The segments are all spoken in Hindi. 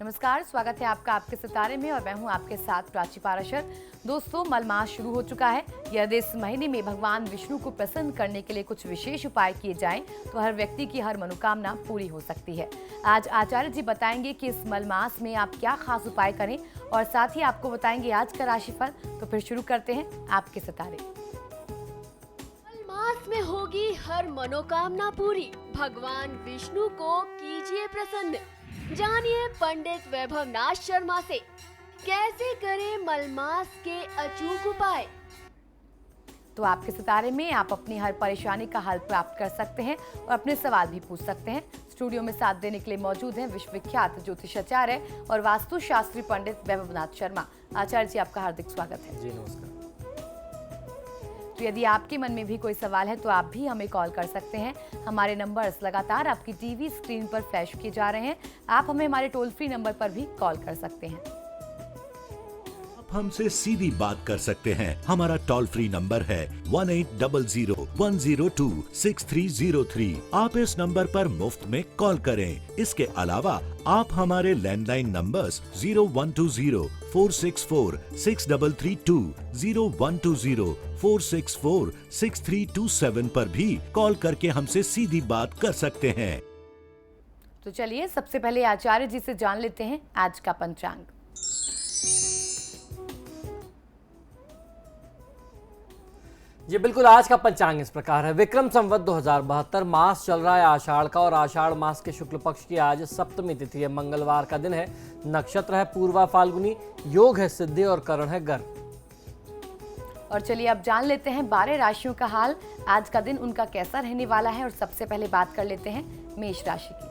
नमस्कार, स्वागत है आपका आपके सितारे में और मैं हूं आपके साथ प्राची पाराशर। दोस्तों, मलमास शुरू हो चुका है। यदि इस महीने में भगवान विष्णु को प्रसन्न करने के लिए कुछ विशेष उपाय किए जाएं तो हर व्यक्ति की हर मनोकामना पूरी हो सकती है। आज आचार्य जी बताएंगे कि इस मलमास में आप क्या खास उपाय करें और साथ ही आपको बताएंगे आज का राशिफल। तो फिर शुरू करते हैं आपके सितारे। मलमास में होगी हर मनोकामना पूरी, भगवान विष्णु को कीजिए प्रसन्न। जानिए पंडित वैभव नाथ शर्मा से कैसे करें मलमास के अचूक उपाय। तो आपके सितारे में आप अपनी हर परेशानी का हल प्राप्त कर सकते हैं और अपने सवाल भी पूछ सकते हैं। स्टूडियो में साथ देने के लिए मौजूद हैं विश्वविख्यात ज्योतिषाचार्य और वास्तुशास्त्री पंडित वैभव नाथ शर्मा। आचार्य जी, आपका हार्दिक स्वागत है। जी नमस्कार। तो यदि आपके मन में भी कोई सवाल है तो आप भी हमें कॉल कर सकते हैं। हमारे नंबर्स लगातार आपकी टीवी स्क्रीन पर फ्लैश किए जा रहे हैं। आप हमें हमारे टोल फ्री नंबर पर भी कॉल कर सकते हैं। आप हमसे सीधी बात कर सकते हैं। हमारा टोल फ्री नंबर है 1800-102-6303। आप इस नंबर पर मुफ्त में कॉल करें। इसके अलावा आप हमारे लैंडलाइन नंबर्स 0120-464-6332, 0120-464-6327 पर भी कॉल करके हमसे सीधी बात कर सकते हैं। तो चलिए सबसे पहले आचार्य जी से जान लेते हैं आज का पंचांग। जी बिल्कुल, आज का पंचांग इस प्रकार है। विक्रम संवत 2072 मास चल रहा है आषाढ़ का और आषाढ़ मास के शुक्ल पक्ष की आज सप्तमी तिथि है। मंगलवार का दिन है। नक्षत्र है पूर्वा फाल्गुनी, योग है सिद्धि और करण है गर्भ। और चलिए अब जान लेते हैं 12 राशियों का हाल। आज का दिन उनका कैसा रहने वाला है और सबसे पहले बात कर लेते हैं मेष राशि की।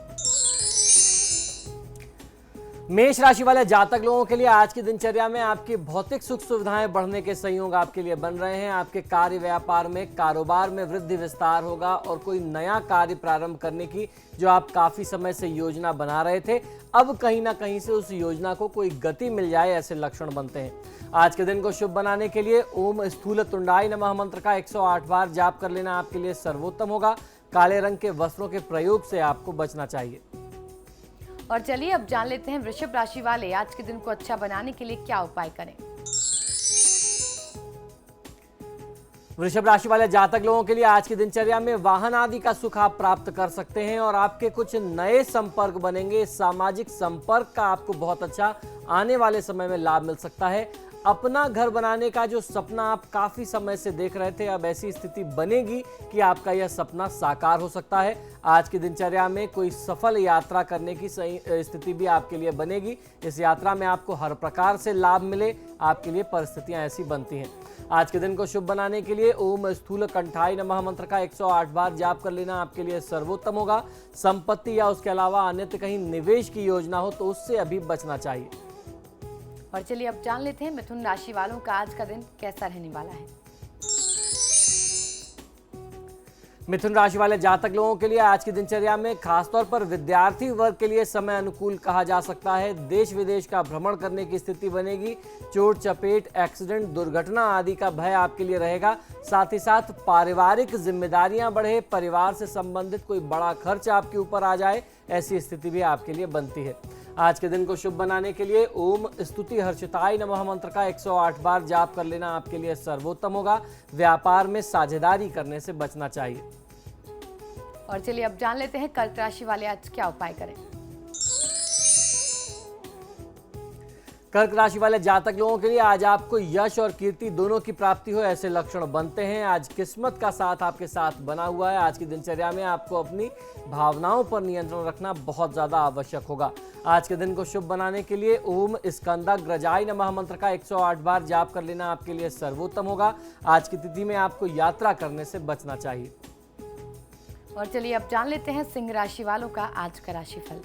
मेष राशि वाले जातक लोगों के लिए आज की दिनचर्या में आपकी भौतिक सुख सुविधाएं बढ़ने के संयोग आपके लिए बन रहे हैं। आपके कार्य व्यापार में, कारोबार में वृद्धि विस्तार होगा और कोई नया कार्य प्रारंभ करने की जो आप काफी समय से योजना बना रहे थे, अब कहीं ना कहीं से उस योजना को कोई गति मिल जाए, ऐसे लक्षण बनते हैं। आज के दिन को शुभ बनाने के लिए ओम स्थूल तुंडाय नमः मंत्र का 108 बार जाप कर लेना आपके लिए सर्वोत्तम होगा। काले रंग के वस्त्रों के प्रयोग से आपको बचना चाहिए। और चलिए अब जान लेते हैं वृषभ राशि वाले आज के दिन को अच्छा बनाने के लिए क्या उपाय करें। वृषभ राशि वाले जातक लोगों के लिए आज की दिनचर्या में वाहन आदि का सुख आप प्राप्त कर सकते हैं और आपके कुछ नए संपर्क बनेंगे। सामाजिक संपर्क का आपको बहुत अच्छा आने वाले समय में लाभ मिल सकता है। अपना घर बनाने का जो सपना आप काफी समय से देख रहे थे, अब ऐसी स्थिति बनेगी कि आपका यह सपना साकार हो सकता है। आज की दिनचर्या में कोई सफल यात्रा करने की सही स्थिति भी आपके लिए बनेगी। इस यात्रा में आपको हर प्रकार से लाभ मिले, आपके लिए परिस्थितियां ऐसी बनती हैं। आज के दिन को शुभ बनाने के लिए ओम स्थूल कंठाय नमः मंत्र का 108 बार जाप कर लेना आपके लिए सर्वोत्तम होगा। संपत्ति या उसके अलावा अन्यत्र कहीं निवेश की योजना हो तो उससे अभी बचना चाहिए। और चलिए अब जान लेते हैं मिथुन राशि वालों का आज का दिन कैसा रहने वाला है। मिथुन राशि वाले जातक लोगों के लिए आज की दिनचर्या में खासतौर पर विद्यार्थी वर्ग के लिए समय अनुकूल कहा जा सकता है। देश विदेश का भ्रमण करने की स्थिति बनेगी। चोट चपेट, एक्सीडेंट, दुर्घटना आदि का भय आपके लिए रहेगा। साथ ही साथ पारिवारिक जिम्मेदारियां बढ़े, परिवार से संबंधित कोई बड़ा खर्च आपके ऊपर आ जाए, ऐसी स्थिति भी आपके लिए बनती है। आज के दिन को शुभ बनाने के लिए ओम स्तुति हर्षिताय नमः मंत्र का 108 बार जाप कर लेना आपके लिए सर्वोत्तम होगा। व्यापार में साझेदारी करने से बचना चाहिए। और चलिए अब जान लेते हैं कर्क राशि वाले आज क्या उपाय करें। कर्क राशि वाले जातक लोगों के लिए आज आपको यश और कीर्ति दोनों की प्राप्ति हो, ऐसे लक्षण बनते हैं। आज किस्मत का साथ आपके साथ बना हुआ है। आज की दिनचर्या में आपको अपनी भावनाओं पर नियंत्रण रखना बहुत ज्यादा आवश्यक होगा। आज के दिन को शुभ बनाने के लिए ओम स्कंदाग्रजाय नमः मंत्र का 108 बार जाप कर लेना आपके लिए सर्वोत्तम होगा। आज की तिथि में आपको यात्रा करने से बचना चाहिए। और चलिए अब जान लेते हैं सिंह राशि वालों का आज का राशिफल।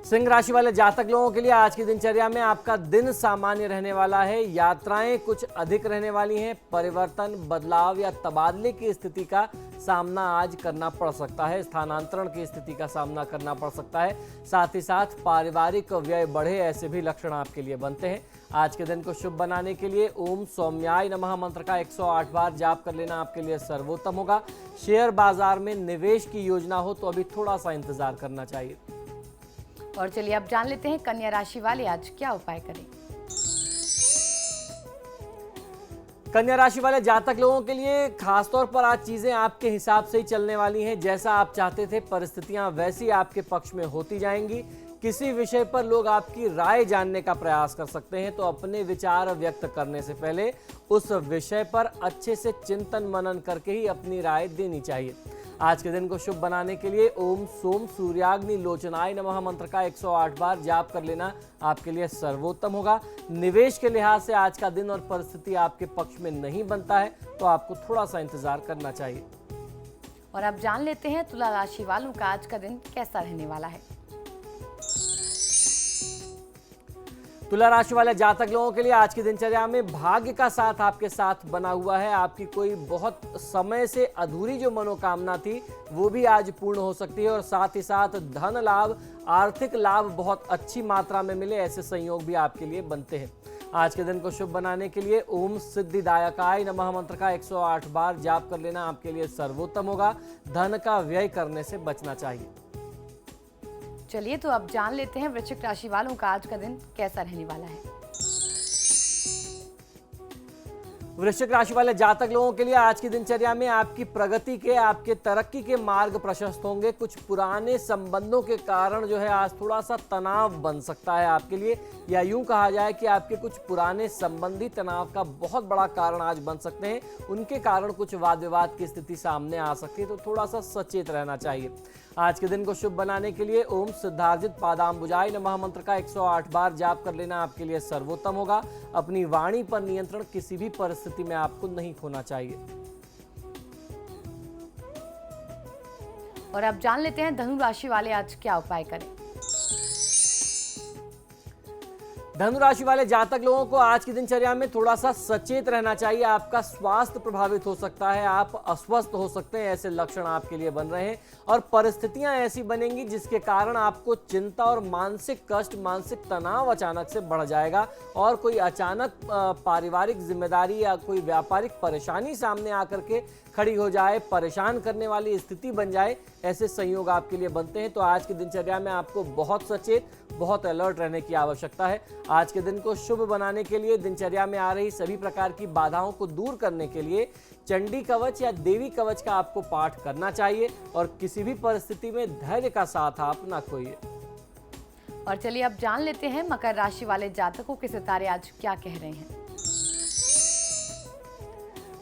सिंह राशि वाले जातक लोगों के लिए आज की दिनचर्या में आपका दिन सामान्य रहने वाला है। यात्राएं कुछ अधिक रहने वाली हैं। परिवर्तन, बदलाव या तबादले की स्थिति का सामना आज करना पड़ सकता है। स्थानांतरण की स्थिति का सामना करना पड़ सकता है। साथ ही साथ पारिवारिक व्यय बढ़े, ऐसे भी लक्षण आपके लिए बनते हैं। आज के दिन को शुभ बनाने के लिए ओम सौम्याय नमः मंत्र का 108 बार जाप कर लेना आपके लिए सर्वोत्तम होगा। शेयर बाजार में निवेश की योजना हो तो अभी थोड़ा सा इंतजार करना चाहिए। और चलिए अब जान लेते हैं कन्या राशि वाले आज क्या उपाय करें। कन्या राशि वाले जातक लोगों के लिए खासतौर पर आज चीजें आपके हिसाब से ही चलने वाली हैं। जैसा आप चाहते थे परिस्थितियां वैसी आपके पक्ष में होती जाएंगी। किसी विषय पर लोग आपकी राय जानने का प्रयास कर सकते हैं, तो अपने विचार व्यक्त करने से पहले उस विषय पर अच्छे से चिंतन मनन करके ही अपनी राय देनी चाहिए। आज के दिन को शुभ बनाने के लिए ओम सोम सूर्याग्नि लोचनाय नमः मंत्र का 108 बार जाप कर लेना आपके लिए सर्वोत्तम होगा। निवेश के लिहाज से आज का दिन और परिस्थिति आपके पक्ष में नहीं बनता है, तो आपको थोड़ा सा इंतजार करना चाहिए। और अब जान लेते हैं तुला राशि वालों का आज का दिन कैसा रहने वाला है। तुला राशि वाले जातक लोगों के लिए आज की दिनचर्या में भाग्य का साथ आपके साथ बना हुआ है। आपकी कोई बहुत समय से अधूरी जो मनोकामना थी वो भी आज पूर्ण हो सकती है, और साथ ही साथ धन लाभ, आर्थिक लाभ बहुत अच्छी मात्रा में मिले, ऐसे संयोग भी आपके लिए बनते हैं। आज के दिन को शुभ बनाने के लिए ओम सिद्धिदायकाय नमः मंत्र का 108 बार जाप कर लेना आपके लिए सर्वोत्तम होगा। धन का व्यय करने से बचना चाहिए। चलिए तो अब जान लेते हैं वृश्चिक राशि वालों का आज का दिन कैसा रहने वाला है। वृश्चिक राशि वाले जातक लोगों के लिए आज की दिनचर्या में आपकी प्रगति के, आपके तरक्की के मार्ग प्रशस्त होंगे। कुछ पुराने संबंधों के कारण जो है आज थोड़ा सा तनाव बन सकता है आपके लिए, या यूं कहा जाए कि आपके कुछ पुराने संबंधी तनाव का बहुत बड़ा कारण आज बन सकते हैं। उनके कारण कुछ वाद विवाद की स्थिति सामने आ सकती है, तो थोड़ा सा सचेत रहना चाहिए। आज के दिन को शुभ बनाने के लिए ओम सिद्धार्जित पादाम्बुजाय नमः मंत्र का 108 बार जाप कर लेना आपके लिए सर्वोत्तम होगा। अपनी वाणी पर नियंत्रण किसी भी परिस्थिति में आपको नहीं खोना चाहिए। और अब जान लेते हैं धनु राशि वाले आज क्या उपाय करें। धनु राशि वाले जातक लोगों को आज की दिनचर्या में थोड़ा सा सचेत रहना चाहिए। आपका स्वास्थ्य प्रभावित हो सकता है, आप अस्वस्थ हो सकते हैं, ऐसे लक्षण आपके लिए बन रहे हैं, और परिस्थितियां ऐसी बनेंगी जिसके कारण आपको चिंता और मानसिक कष्ट, मानसिक तनाव अचानक से बढ़ जाएगा, और कोई अचानक पारिवारिक जिम्मेदारी या कोई व्यापारिक परेशानी सामने आकर के खड़ी हो जाए, परेशान करने वाली स्थिति बन जाए, ऐसे संयोग आपके लिए बनते हैं। तो आज की दिनचर्या में आपको बहुत सचेत, बहुत अलर्ट रहने की आवश्यकता है। आज के दिन को शुभ बनाने के लिए दिनचर्या में आ रही सभी प्रकार की बाधाओं को दूर करने के लिए चंडी कवच या देवी कवच का आपको पाठ करना चाहिए, और किसी भी परिस्थिति में धैर्य का साथ आप ना खोइए। और चलिए अब जान लेते हैं मकर राशि वाले जातकों के सितारे आज क्या कह रहे हैं।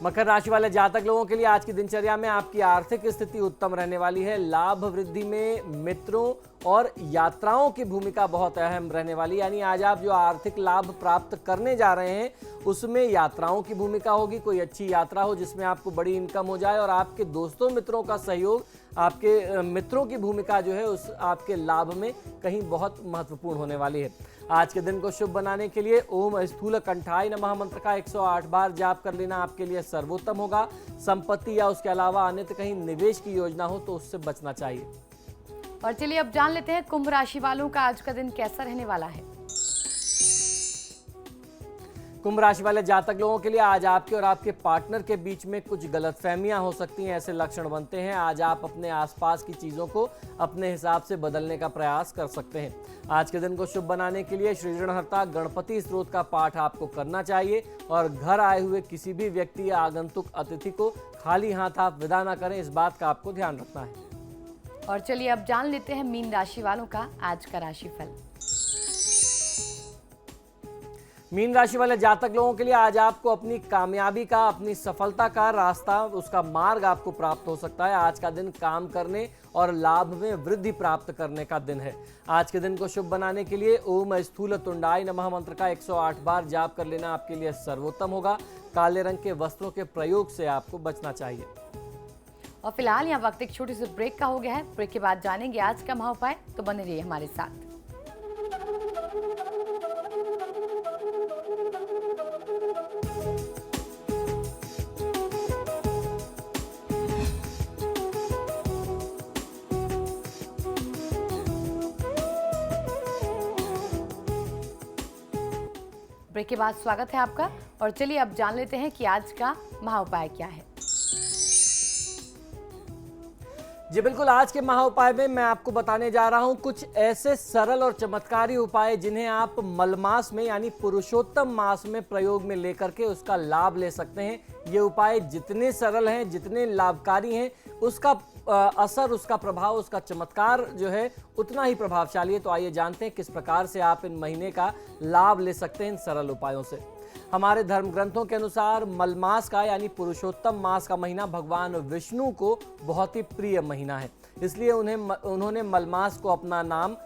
मकर राशि वाले जातक लोगों के लिए आज की दिनचर्या में आपकी आर्थिक स्थिति उत्तम रहने वाली है। लाभ वृद्धि में मित्रों और यात्राओं की भूमिका बहुत अहम रहने वाली, यानी आज आप जो आर्थिक लाभ प्राप्त करने जा रहे हैं उसमें यात्राओं की भूमिका होगी। कोई अच्छी यात्रा हो जिसमें आपको बड़ी इनकम हो जाए, और आपके दोस्तों मित्रों का सहयोग, आपके मित्रों की भूमिका जो है उस आपके लाभ में कहीं बहुत महत्वपूर्ण होने वाली है। आज के दिन को शुभ बनाने के लिए ओम स्थूल कंठाय नमः मंत्र का 108 बार जाप कर लेना आपके लिए सर्वोत्तम होगा। संपत्ति या उसके अलावा अन्यत्र कहीं निवेश की योजना हो तो उससे बचना चाहिए। और चलिए अब जान लेते हैं कुंभ राशि वालों का आज का दिन कैसा रहने वाला है। कुंभ राशि वाले जातक लोगों के लिए आज आपके और आपके पार्टनर के बीच में कुछ गलतफहमियां हो सकती हैं, ऐसे लक्षण बनते हैं। आज आप अपने आसपास की चीजों को अपने हिसाब से बदलने का प्रयास कर सकते हैं। आज के दिन को शुभ बनाने के लिए श्री ऋणहर्ता गणपति स्तोत्र का पाठ आपको करना चाहिए, और घर आए हुए किसी भी व्यक्ति या आगंतुक अतिथि को खाली हाथ आप विदा ना करें, इस बात का आपको ध्यान रखना है। और चलिए अब जान लेते हैं मीन राशि वालों का आज का राशिफल। मीन राशि वाले जातक लोगों के लिए आज आपको अपनी कामयाबी का, अपनी सफलता का रास्ता, उसका मार्ग आपको प्राप्त हो सकता है। आज का दिन काम करने और लाभ में वृद्धि प्राप्त करने का दिन है। आज के दिन को शुभ बनाने के लिए ओम स्थूल तुंडाय नमः मंत्र का 108 बार जाप कर लेना आपके लिए सर्वोत्तम होगा। काले रंग के वस्त्रों के प्रयोग से आपको बचना चाहिए। और फिलहाल यहाँ वक्त एक छोटे से ब्रेक का हो गया है। ब्रेक के बाद जानेंगे आज का महाउपाय, तो बने रहिए हमारे साथ। ब्रेक के बाद स्वागत है आपका। और चलिए अब जान लेते हैं कि आज का महाउपाय क्या है। जी बिल्कुल, आज के महा उपाय में मैं आपको बताने जा रहा हूं कुछ ऐसे सरल और चमत्कारी उपाय जिन्हें आप मलमास में यानी पुरुषोत्तम मास में प्रयोग में लेकर के उसका लाभ ले सकते हैं। ये उपाय जितने सरल हैं, जितने लाभकारी हैं, उसका असर, उसका प्रभाव, उसका चमत्कार जो है उतना ही प्रभावशाली है। तो आइए जानते हैं किस प्रकार से आप इन महीने का लाभ ले सकते हैं इन सरल उपायों से। हमारे धर्म ग्रंथों के अनुसार मलमास का यानी पुरुषोत्तम मास का महीना भगवान विष्णु को बहुत ही प्रिय महीना है, इसलिए उन्होंने मलमास को अपना नाम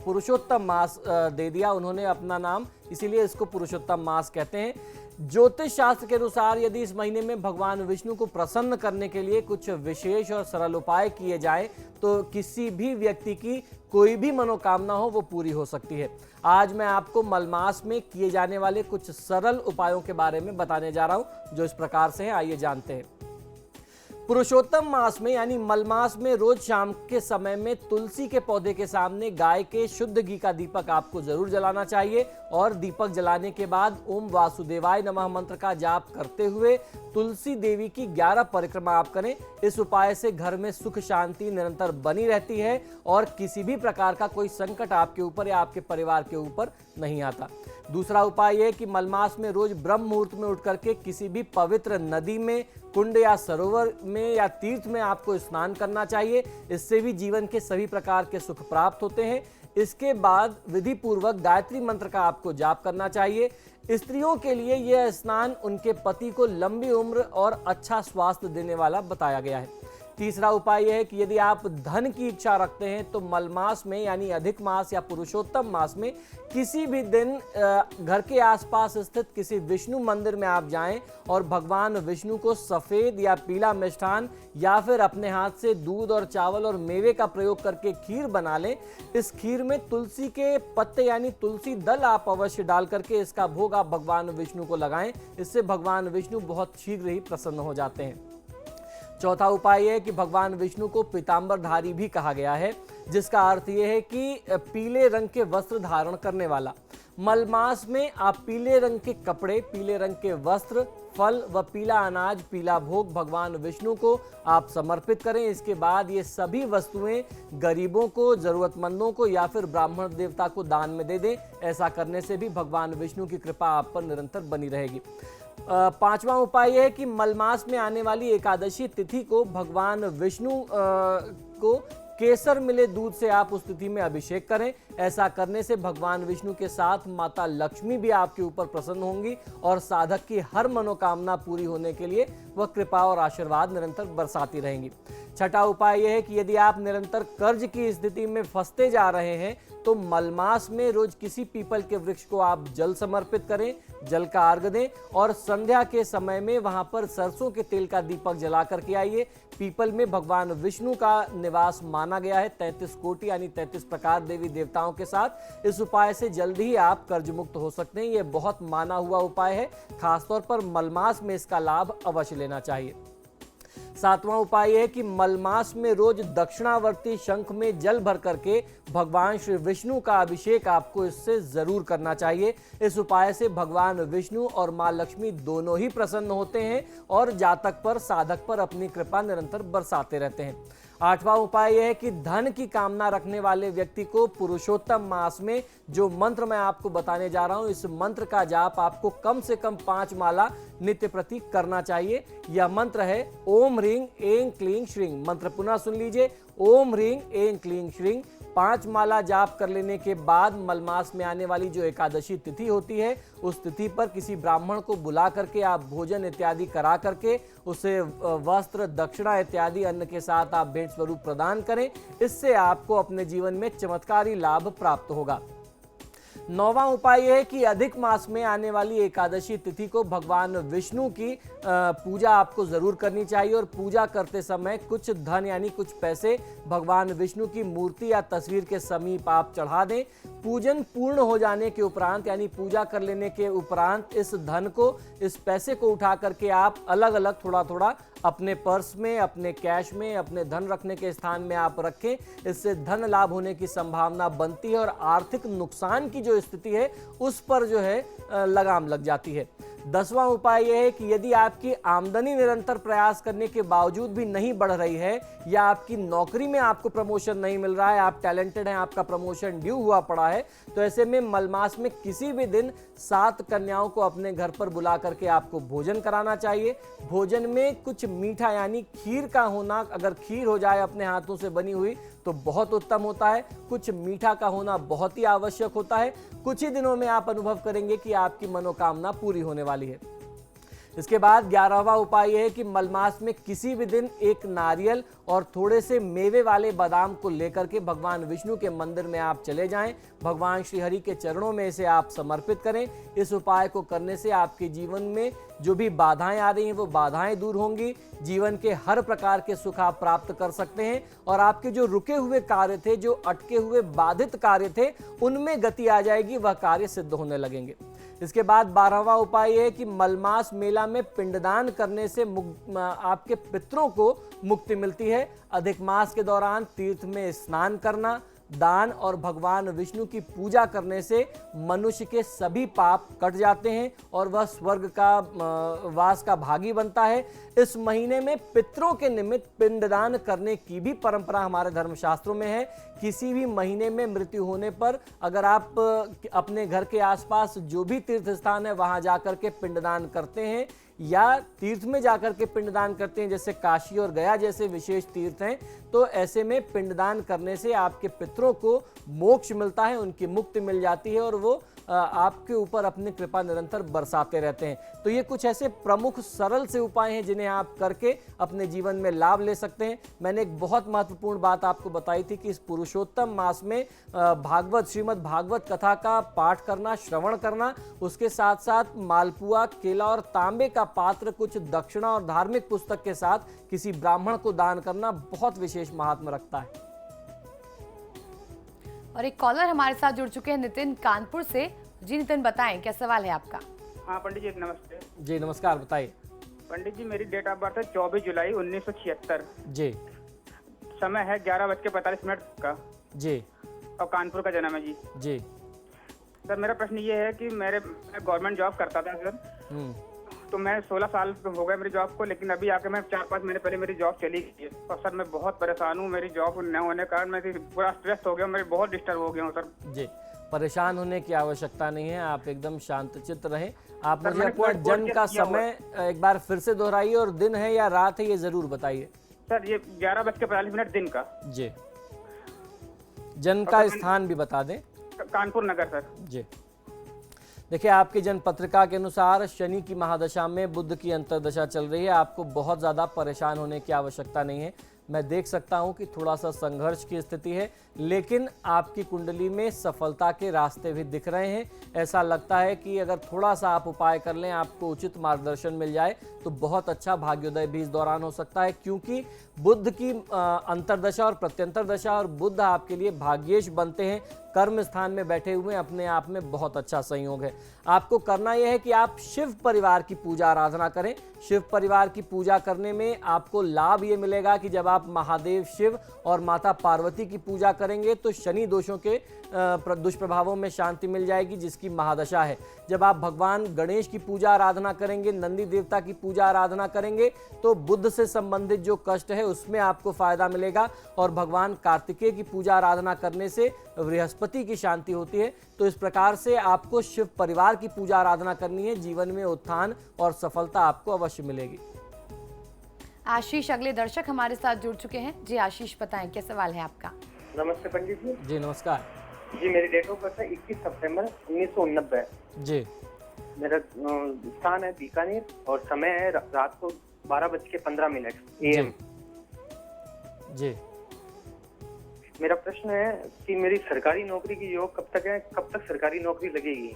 पुरुषोत्तम मास दे दिया। उन्होंने अपना नाम, इसीलिए इसको पुरुषोत्तम मास कहते हैं। ज्योतिष शास्त्र के अनुसार यदि इस महीने में भगवान विष्णु को प्रसन्न करने के लिए कुछ विशेष और सरल उपाय किए जाएं तो किसी भी व्यक्ति की कोई भी मनोकामना हो वो पूरी हो सकती है। आज मैं आपको मलमास में किए जाने वाले कुछ सरल उपायों के बारे में बताने जा रहा हूं जो इस प्रकार से हैं। आइए जानते हैं। पुरुषोत्तम मास में यानी मलमास में रोज शाम के समय में तुलसी के पौधे के सामने गाय के शुद्ध घी का दीपक आपको जरूर जलाना चाहिए और दीपक जलाने के बाद ओम वासुदेवाय नमः मंत्र का जाप करते हुए तुलसी देवी की 11 परिक्रमा आप करें। इस उपाय से घर में सुख शांति निरंतर बनी रहती है और किसी भी प्रकार का कोई संकट आपके ऊपर या आपके परिवार के ऊपर नहीं आता। दूसरा उपाय यह कि मलमास में रोज ब्रह्म मुहूर्त में उठ करके किसी भी पवित्र नदी में, कुंड या सरोवर में या तीर्थ में आपको स्नान करना चाहिए। इससे भी जीवन के सभी प्रकार के सुख प्राप्त होते हैं। इसके बाद विधि पूर्वक गायत्री मंत्र का आपको जाप करना चाहिए। स्त्रियों के लिए यह स्नान उनके पति को लंबी उम्र और अच्छा स्वास्थ्य देने वाला बताया गया है। तीसरा उपाय यह है कि यदि आप धन की इच्छा रखते हैं तो मलमास में यानी अधिक मास या पुरुषोत्तम मास में किसी भी दिन घर के आसपास स्थित किसी विष्णु मंदिर में आप जाएं और भगवान विष्णु को सफेद या पीला मिष्ठान या फिर अपने हाथ से दूध और चावल और मेवे का प्रयोग करके खीर बना लें। इस खीर में तुलसी के पत्ते यानी तुलसी दल आप अवश्य डाल करके इसका भोग आप भगवान विष्णु को लगाएं। इससे भगवान विष्णु बहुत शीघ्र ही प्रसन्न हो जाते हैं। चौथा उपाय है कि भगवान विष्णु को पीतांबरधारी भी कहा गया है, जिसका अर्थ यह है कि पीले रंग के वस्त्र धारण करने वाला। मलमास में आप पीले रंग के कपड़े, पीले रंग के वस्त्र, फल व पीला अनाज, पीला भोग भगवान विष्णु को आप समर्पित करें। इसके बाद ये सभी वस्तुएं गरीबों को, जरूरतमंदों को या फिर ब्राह्मण देवता को दान में दे दें। ऐसा करने से भी भगवान विष्णु की कृपा आप पर निरंतर बनी रहेगी। पांचवा उपाय यह है कि मलमास में आने वाली एकादशी तिथि को भगवान विष्णु को केसर मिले दूध से आप उस तिथि में अभिषेक करें। ऐसा करने से भगवान विष्णु के साथ माता लक्ष्मी भी आपके ऊपर प्रसन्न होंगी और साधक की हर मनोकामना पूरी होने के लिए वह कृपा और आशीर्वाद निरंतर बरसाती रहेंगी। छठा उपाय यह है कि यदि आप निरंतर कर्ज की स्थिति में फंसते जा रहे हैं तो मलमास में रोज किसी पीपल के वृक्ष को आप जल समर्पित करें, जल का अर्घ्य दें और संध्या के समय में वहां पर सरसों के तेल का दीपक जला करके आइए। पीपल में भगवान विष्णु का निवास माना गया है 33 कोटि यानी 33 प्रकार देवी देवताओं के साथ। इस उपाय से जल्द ही आप कर्ज मुक्त हो सकते हैं। यह बहुत माना हुआ उपाय है, खासतौर पर मलमास में इसका लाभ अवश्य लेना चाहिए। सातवां उपाय है कि मलमास में रोज दक्षिणावर्ती शंख में जल भर करके भगवान श्री विष्णु का अभिषेक आपको इससे जरूर करना चाहिए। इस उपाय से भगवान विष्णु और मां लक्ष्मी दोनों ही प्रसन्न होते हैं और जातक पर, साधक पर अपनी कृपा निरंतर बरसाते रहते हैं। आठवां उपाय यह है कि धन की कामना रखने वाले व्यक्ति को पुरुषोत्तम मास में जो मंत्र मैं आपको बताने जा रहा हूं, इस मंत्र का जाप आपको कम से कम 5 माला नित्य प्रति करना चाहिए। यह मंत्र है ओम ह्रीं ऐं क्लीं श्रीं। मंत्र पुनः सुन लीजिए, ओम ह्रीं ऐं क्लीं श्रीं। 5 माला जाप कर लेने के बाद मलमास में आने वाली जो एकादशी तिथि होती है, उस तिथि पर किसी ब्राह्मण को बुला करके आप भोजन इत्यादि करा करके उसे वस्त्र, दक्षिणा इत्यादि अन्न के साथ आप भेंट स्वरूप प्रदान करें। इससे आपको अपने जीवन में चमत्कारी लाभ प्राप्त होगा। 9वां उपाय यह है कि अधिक मास में आने वाली एकादशी तिथि को भगवान विष्णु की पूजा आपको जरूर करनी चाहिए और पूजा करते समय कुछ धन यानी कुछ पैसे भगवान विष्णु की मूर्ति या तस्वीर के समीप आप चढ़ा दें। पूजन पूर्ण हो जाने के उपरांत यानी पूजा कर लेने के उपरांत इस धन को, इस पैसे को उठा करके आप अलग अलग थोड़ा थोड़ा अपने पर्स में, अपने कैश में, अपने धन रखने के स्थान में आप रखें। इससे धन लाभ होने की संभावना बनती है और आर्थिक नुकसान की जो स्थिति है उस पर जो है लगाम लग जाती है। 10वां उपाय यह है कि यदि आपकी आमदनी निरंतर प्रयास करने के बावजूद भी नहीं बढ़ रही है या आपकी नौकरी में आपको प्रमोशन नहीं मिल रहा है, आप टैलेंटेड हैं, आपका प्रमोशन ड्यू हुआ पड़ा है, तो ऐसे में मलमास में किसी भी दिन 7 कन्याओं को अपने घर पर बुला करके आपको भोजन कराना चाहिए। भोजन में कुछ मीठा यानी खीर का होना, अगर खीर हो जाए अपने हाथों से बनी हुई तो बहुत उत्तम होता है। कुछ मीठा का होना बहुत ही आवश्यक होता है। कुछ ही दिनों में आप अनुभव करेंगे कि आपकी मनोकामना पूरी होने वाली है। इसके बाद 11वां उपाय यह है कि मलमास में किसी भी दिन एक नारियल और थोड़े से मेवे वाले बादाम को लेकर के भगवान विष्णु के मंदिर में आप चले जाएं। भगवान श्री हरि के चरणों में इसे आप समर्पित करें। इस उपाय को करने से आपके जीवन में जो भी बाधाएं आ रही हैं वो बाधाएं दूर होंगी। जीवन के हर प्रकार के सुख आप प्राप्त कर सकते हैं और आपके जो रुके हुए कार्य थे, जो अटके हुए बाधित कार्य थे, उनमें गति आ जाएगी, वह कार्य सिद्ध होने लगेंगे। इसके बाद 12वां उपाय है कि मलमास मेला में पिंडदान करने से आपके पितरों को मुक्ति मिलती है। अधिक मास के दौरान तीर्थ में स्नान करना, दान और भगवान विष्णु की पूजा करने से मनुष्य के सभी पाप कट जाते हैं और वह स्वर्ग का वास का भागी बनता है। इस महीने में पितरों के निमित्त पिंडदान करने की भी परंपरा हमारे धर्मशास्त्रों में है। किसी भी महीने में मृत्यु होने पर अगर आप अपने घर के आसपास जो भी तीर्थ स्थान है वहां जाकर के पिंडदान करते हैं या तीर्थ में जाकर के पिंडदान करते हैं, जैसे काशी और गया जैसे विशेष तीर्थ हैं, तो ऐसे में पिंडदान करने से आपके पितरों को मोक्ष मिलता है, उनकी मुक्ति मिल जाती है और वो आपके ऊपर अपनी कृपा निरंतर बरसाते रहते हैं। तो ये कुछ ऐसे प्रमुख सरल से उपाय हैं जिन्हें आप करके अपने जीवन में लाभ ले सकते हैं। मैंने एक बहुत महत्वपूर्ण बात आपको बताई थी कि इस पुरुषोत्तम मास में श्रीमद् भागवत कथा का पाठ करना, श्रवण करना, उसके साथ साथ मालपुआ, केला और तांबे का पात्र, कुछ दक्षिणा और धार्मिक पुस्तक के साथ किसी ब्राह्मण को दान करना बहुत विशेष महात्मा रखता है। और एक कॉलर हमारे साथ जुड़ चुके हैं, नितिन कानपुर से। जी नितिन, बताएं क्या सवाल है आपका? हाँ पंडित जी नमस्ते। जी नमस्कार, बताइए। पंडित जी मेरी डेट ऑफ बर्थ है 24 जुलाई 1976। जी। समय है 11:45 का। जी। और कानपुर का जन्म है जी। जी। सर मेरा प्रश्न ये है कि मैं गवर्नमेंट जॉब करता था सर, तो मैं 16 साल हो गए मेरी जॉब को, लेकिन अभी आके मैं 4-5 महीने पहले मेरी जॉब चली गई है और सर मैं बहुत परेशान हूँ। मेरी जॉब न होने के कारण मैं पूरा स्ट्रेस हो गया, मैं बहुत डिस्टर्ब हो गया हूँ सर। जी, परेशान होने की आवश्यकता नहीं है, आप एकदम शांतचित्त रहें। आप मुझे अपना जन्म का समय एक बार फिर से दोहराइए और दिन है या रात है ये जरूर बताइए। सर ये 11:45 दिन का। जी। जन्म का स्थान भी बता दें। कानपुर नगर सर। जी। देखिए, आपकी जन्म पत्रिका के अनुसार शनि की महादशा में बुध की अंतर्दशा चल रही है। आपको बहुत ज़्यादा परेशान होने की आवश्यकता नहीं है। मैं देख सकता हूं कि थोड़ा सा संघर्ष की स्थिति है, लेकिन आपकी कुंडली में सफलता के रास्ते भी दिख रहे हैं। ऐसा लगता है कि अगर थोड़ा सा आप उपाय कर लें, आपको उचित मार्गदर्शन मिल जाए तो बहुत अच्छा भाग्योदय भी इस दौरान हो सकता है, क्योंकि बुध की अंतर्दशा और प्रत्यंतर दशा और बुध आपके लिए भाग्येश बनते हैं। कर्म स्थान में बैठे हुए अपने आप में बहुत अच्छा संयोग है। आपको करना यह है कि आप शिव परिवार की पूजा आराधना करें। शिव परिवार की पूजा करने में आपको लाभ ये मिलेगा कि जब आप महादेव शिव और माता पार्वती की पूजा करेंगे तो शनि दोषों के दुष्प्रभावों में शांति मिल जाएगी, जिसकी महादशा है। जब आप भगवान गणेश की पूजा आराधना करेंगे, नंदी देवता की पूजा आराधना करेंगे, तो बुध से संबंधित जो कष्ट है उसमें आपको फायदा मिलेगा। और भगवान कार्तिकेय की पूजा आराधना करने से बृहस्पति की शांति होती है। तो इस प्रकार से आपको शिव परिवार की पूजा आराधना करनी है। जीवन में उत्थान और सफलता आपको अवश्य मिलेगी। आशीष अगले दर्शक हमारे साथ जुड़ चुके हैं। जी आशीष, बताएं क्या सवाल है आपका? नमस्ते पंडित जी। जी नमस्कार जी, मेरी डेट ऑफ बर्थ है 21 सितंबर 1989। जी। मेरा स्थान है बीकानेर और समय है रात को 12:15 AM। जी। मेरा प्रश्न है कि मेरी सरकारी नौकरी की योग कब तक है, कब तक सरकारी नौकरी लगेगी?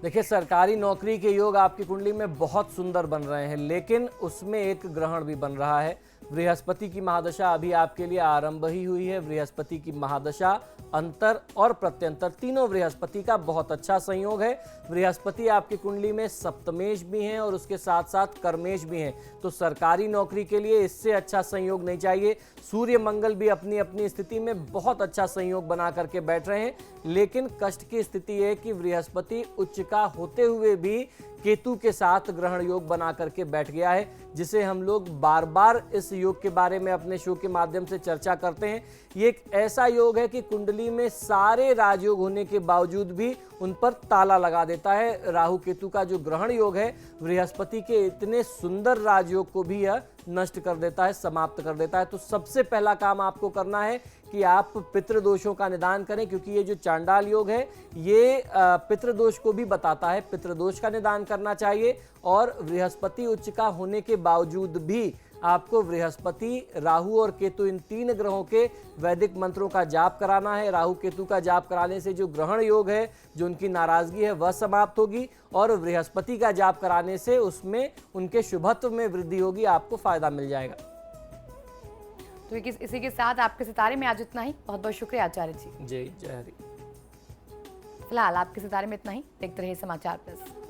देखिए, सरकारी नौकरी के योग आपकी कुंडली में बहुत सुंदर बन रहे हैं, लेकिन उसमें एक ग्रहण भी बन रहा है। बृहस्पति की महादशा अभी आपके लिए आरंभ ही हुई है। बृहस्पति की महादशा, अंतर और प्रत्यंतर तीनों बृहस्पति का बहुत अच्छा संयोग है। बृहस्पति आपकी कुंडली में सप्तमेश भी हैं और उसके साथ साथ कर्मेश भी हैं, तो सरकारी नौकरी के लिए इससे अच्छा संयोग नहीं चाहिए। सूर्य मंगल भी अपनी अपनी स्थिति में बहुत अच्छा संयोग बना करके बैठ रहे हैं, लेकिन कष्ट की स्थिति है कि बृहस्पति उच्च का होते हुए भी केतु के साथ ग्रहण योग बना करके बैठ गया है, जिसे हम लोग बार बार इस योग के बारे में अपने शो के माध्यम से चर्चा करते हैं। ये एक ऐसा योग है कि कुंडली में सारे राजयोग होने के बावजूद भी उन पर ताला लगा देता है। राहु केतु का जो ग्रहण योग है बृहस्पति के इतने सुंदर राजयोग को भी यह नष्ट कर देता है, समाप्त कर देता है। तो सबसे पहला काम आपको करना है कि आप पितृदोषों का निदान करें, क्योंकि ये जो चांडाल योग है ये पितृदोष को भी बताता है। पितृदोष का निदान करना चाहिए और बृहस्पति उच्च का होने के बावजूद भी आपको बृहस्पति, राहु और केतु इन तीन ग्रहों के वैदिक मंत्रों का जाप कराना है। राहु केतु का जाप कराने से जो ग्रहण योग है, जो उनकी नाराजगी है, वह समाप्त होगी और बृहस्पति का जाप कराने से उसमें उनके शुभत्व में वृद्धि होगी, आपको फायदा मिल जाएगा। तो इसी के साथ आपके सितारे में आज इतना ही। बहुत बहुत शुक्रिया आचार्य जी। जय जय हरि। फिलहाल आपके सितारे में इतना ही। देखते रहिए समाचार प्लस।